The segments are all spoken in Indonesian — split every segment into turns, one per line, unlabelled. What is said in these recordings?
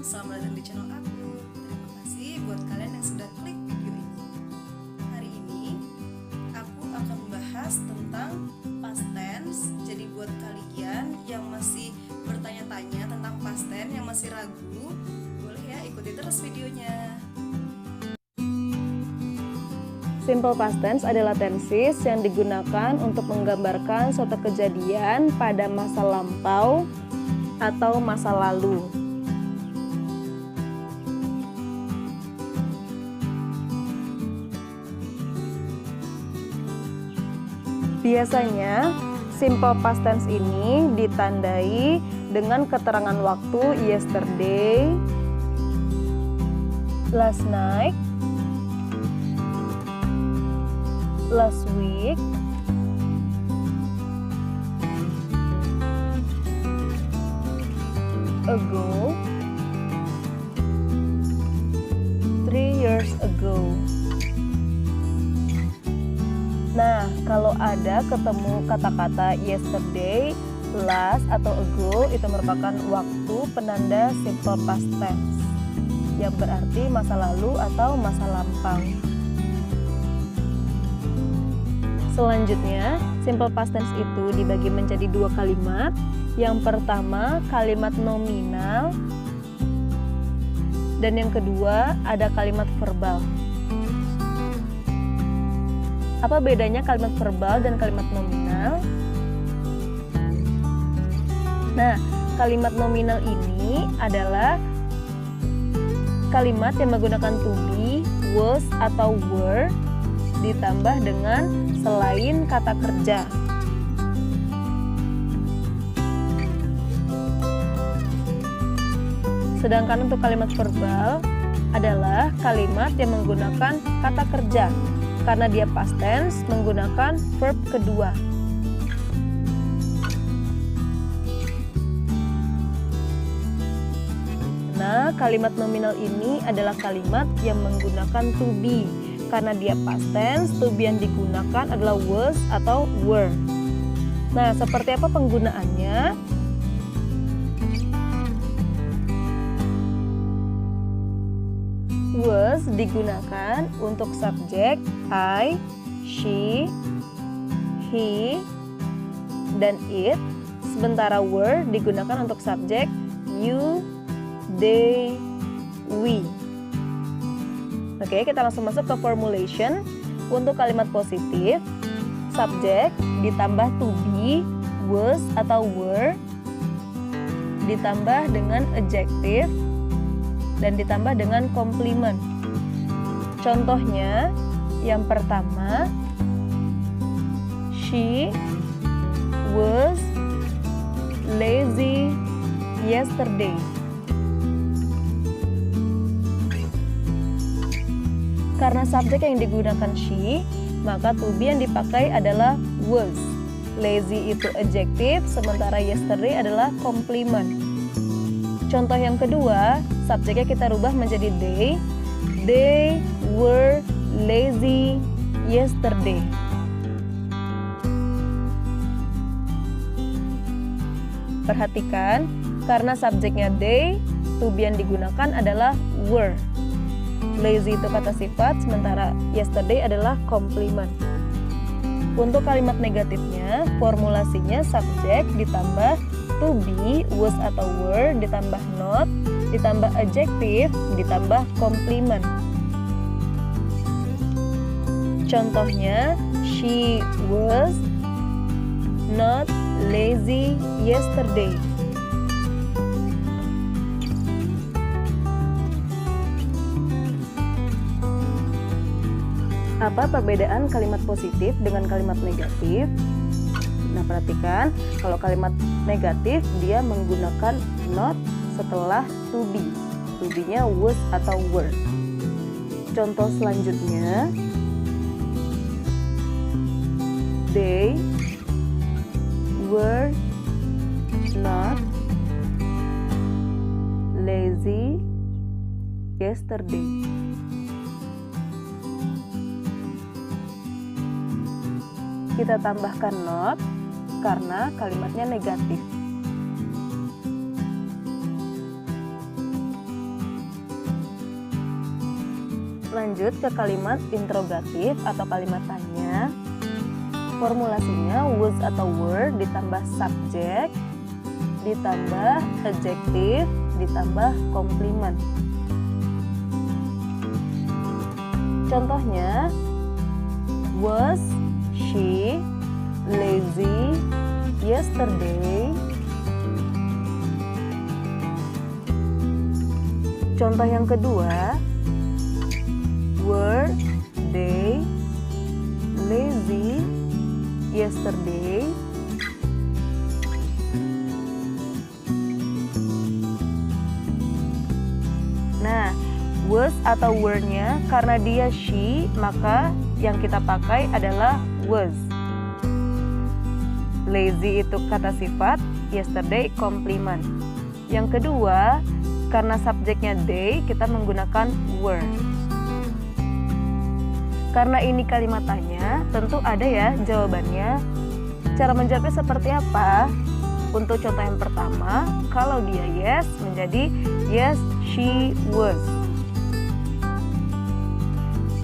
selamat datang di channel aku. Terima kasih buat kalian yang sudah klik video ini. Hari ini aku akan membahas tentang past tense. Jadi buat kalian yang masih bertanya-tanya tentang past tense, yang masih ragu, boleh ya ikuti terus videonya.
Simple past tense adalah tenses yang digunakan untuk menggambarkan suatu kejadian pada masa lampau atau masa lalu. Biasanya, simple past tense ini ditandai dengan keterangan waktu yesterday, last night, last week, ago, 3 years ago. Nah, kalau ada ketemu kata-kata yesterday, last, atau ago, itu merupakan waktu penanda simple past tense, yang berarti masa lalu atau masa lampau. Selanjutnya, simple past tense itu dibagi menjadi dua kalimat. Yang pertama, kalimat nominal, dan yang kedua, ada kalimat verbal. Apa bedanya kalimat verbal dan kalimat nominal? Nah, kalimat nominal ini adalah kalimat yang menggunakan to be, was, atau were ditambah dengan selain kata kerja. Sedangkan untuk kalimat verbal adalah kalimat yang menggunakan kata kerja karena dia past tense menggunakan verb kedua. Nah, kalimat nominal ini adalah kalimat yang menggunakan to be karena dia past tense, to be yang digunakan adalah was atau were. Nah, seperti apa penggunaannya? Was digunakan untuk subjek I, she, he, dan it, sementara were digunakan untuk subjek you, they, we. Oke, kita langsung masuk ke formulation. Untuk kalimat positif, subjek ditambah to be, was atau were, ditambah dengan adjective, dan ditambah dengan komplement. Contohnya, yang pertama, she was lazy yesterday. Karena subjek yang digunakan she, maka to be yang dipakai adalah was. Lazy itu adjective, sementara yesterday adalah komplement. Contoh yang kedua, subjeknya kita rubah menjadi they. They were lazy yesterday. Perhatikan, karena subjeknya they, to be yang digunakan adalah were. Lazy itu kata sifat, sementara yesterday adalah komplement. Untuk kalimat negatifnya, formulasinya subjek ditambah to be, was atau were, ditambah not, ditambah adjective, ditambah komplement. Contohnya, she was not lazy yesterday. Apa perbedaan kalimat positif dengan kalimat negatif? Nah, perhatikan, kalau kalimat negatif dia menggunakan not setelah to be. To be-nya was atau were. Contoh selanjutnya, they were not lazy yesterday. Kita tambahkan not karena kalimatnya negatif. Lanjut ke kalimat interrogatif atau kalimat tanya. Formulasinya was atau were ditambah subjek, ditambah adjektif, ditambah komplement. Contohnya, was she lazy yesterday? Contoh yang kedua, were they lazy yesterday? Nah, was atau were-nya karena dia she, maka yang kita pakai adalah was. Lazy itu kata sifat, yesterday komplement. Yang kedua, karena subjeknya they, kita menggunakan were. Karena ini kalimat tanya, tentu ada ya jawabannya. Cara menjawabnya seperti apa? Untuk contoh yang pertama, kalau dia yes, menjadi yes, she was.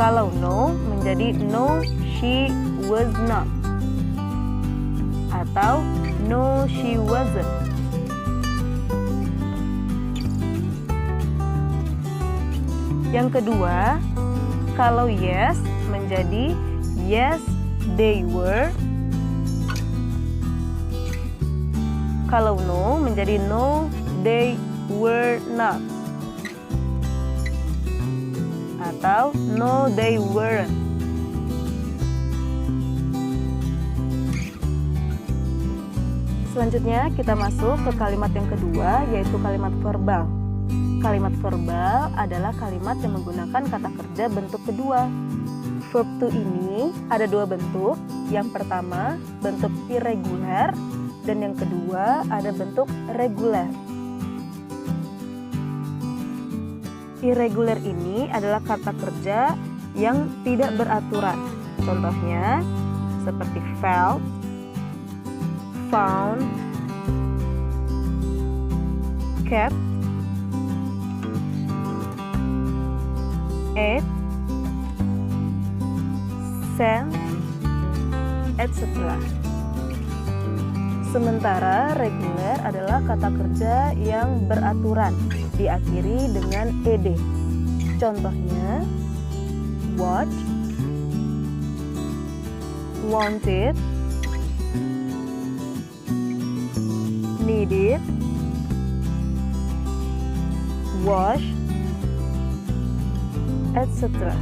Kalau no, menjadi no, she was not. Atau no, she wasn't. Yang kedua, kalau yes, menjadi yes, they were. Kalau no, menjadi no, they were not. Atau no, they weren't. Selanjutnya kita masuk ke kalimat yang kedua, yaitu kalimat verbal. Kalimat verbal adalah kalimat yang menggunakan kata kerja bentuk kedua. Verb to ini ada dua bentuk. Yang pertama bentuk irregular dan yang kedua ada bentuk reguler. Irregular ini adalah kata kerja yang tidak beraturan. Contohnya seperti felt, found, kept, ate, sent, etc. Sementara reguler adalah kata kerja yang beraturan, diakhiri dengan ed. Contohnya, watch, wanted, needed, wash, etc.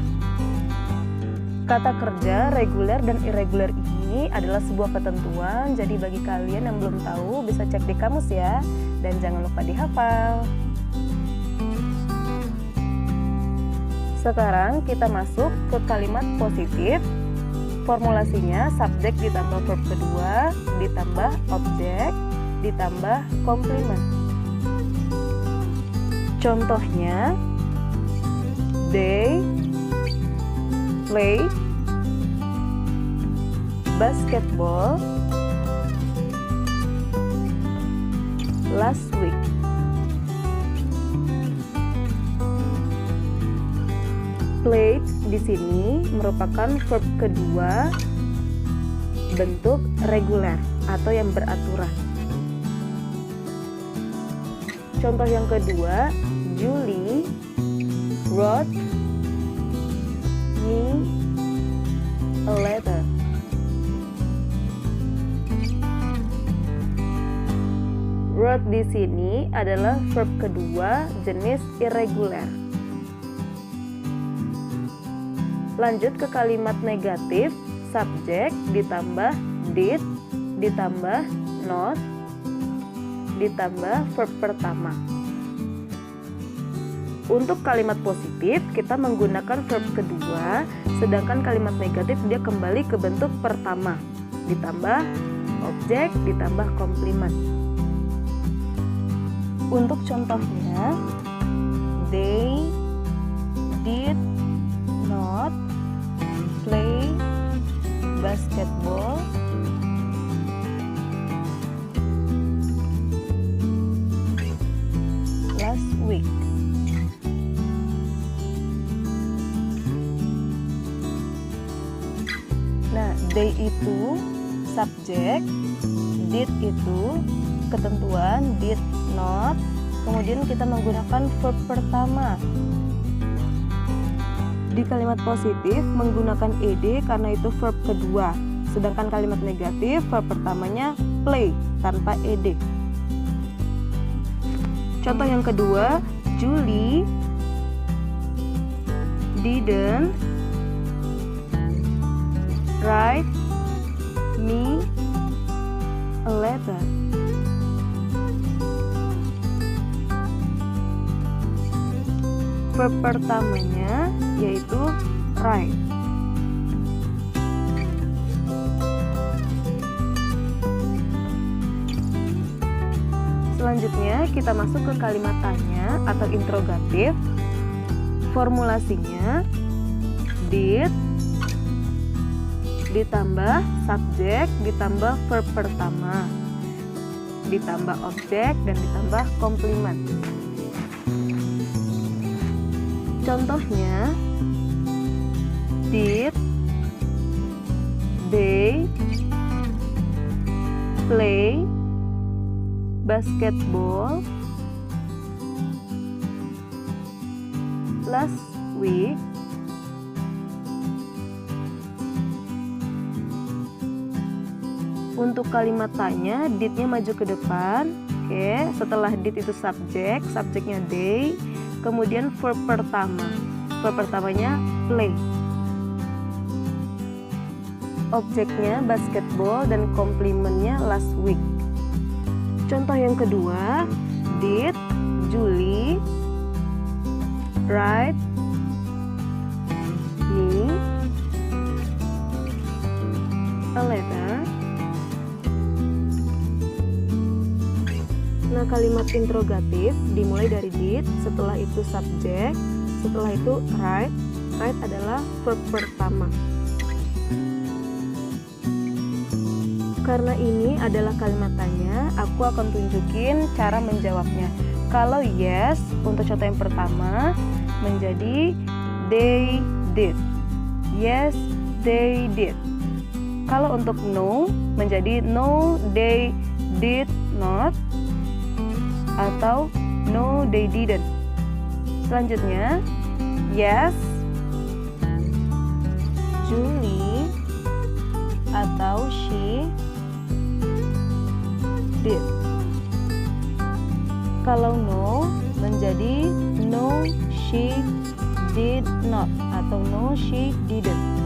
Kata kerja reguler dan irregular ini adalah sebuah ketentuan, jadi bagi kalian yang belum tahu bisa cek di kamus ya, dan jangan lupa dihafal. Sekarang kita masuk ke kalimat positif. Formulasinya subjek ditambah verb kedua, ditambah objek, ditambah komplement. Contohnya, they play basketball last week. Played di sini merupakan verb kedua bentuk reguler atau yang beraturan. Contoh yang kedua, Julie wrote me a letter. Wrote di sini adalah verb kedua jenis irregular. Lanjut ke kalimat negatif, subjek ditambah did, ditambah not, ditambah verb pertama. Untuk kalimat positif, kita menggunakan verb kedua, sedangkan kalimat negatif dia kembali ke bentuk pertama, ditambah objek, ditambah komplement. Untuk contohnya, they did not play basketball last week. They itu subjek, did itu ketentuan, did not. Kemudian kita menggunakan verb pertama. Di kalimat positif menggunakan ed karena itu verb kedua. Sedangkan kalimat negatif verb pertamanya play tanpa ed. Contoh yang kedua, Julie didn't write me a letter. Verb pertamanya yaitu write. Selanjutnya kita masuk ke kalimat tanya atau interrogatif. Formulasinya did ditambah subjek ditambah verb pertama ditambah objek dan ditambah komplement. Contohnya, did they play basketball last week? Untuk kalimat tanya, did-nya maju ke depan. Oke, setelah did itu subjek, subjeknya they, kemudian verb pertama. Verb pertamanya play. Objeknya basketball dan komplementnya last week. Contoh yang kedua, did Julie write me a letter? Nah, kalimat interrogatif dimulai dari did, setelah itu subjek, setelah itu write. Write adalah verb pertama. Karena ini adalah kalimat tanya, aku akan tunjukin cara menjawabnya. Kalau yes, untuk contoh yang pertama menjadi they did. Yes, they did. Kalau untuk no menjadi no, they did not, atau no, they didn't. Selanjutnya, yes, Julie atau she did. Kalau no menjadi no, she did not, atau no, she didn't.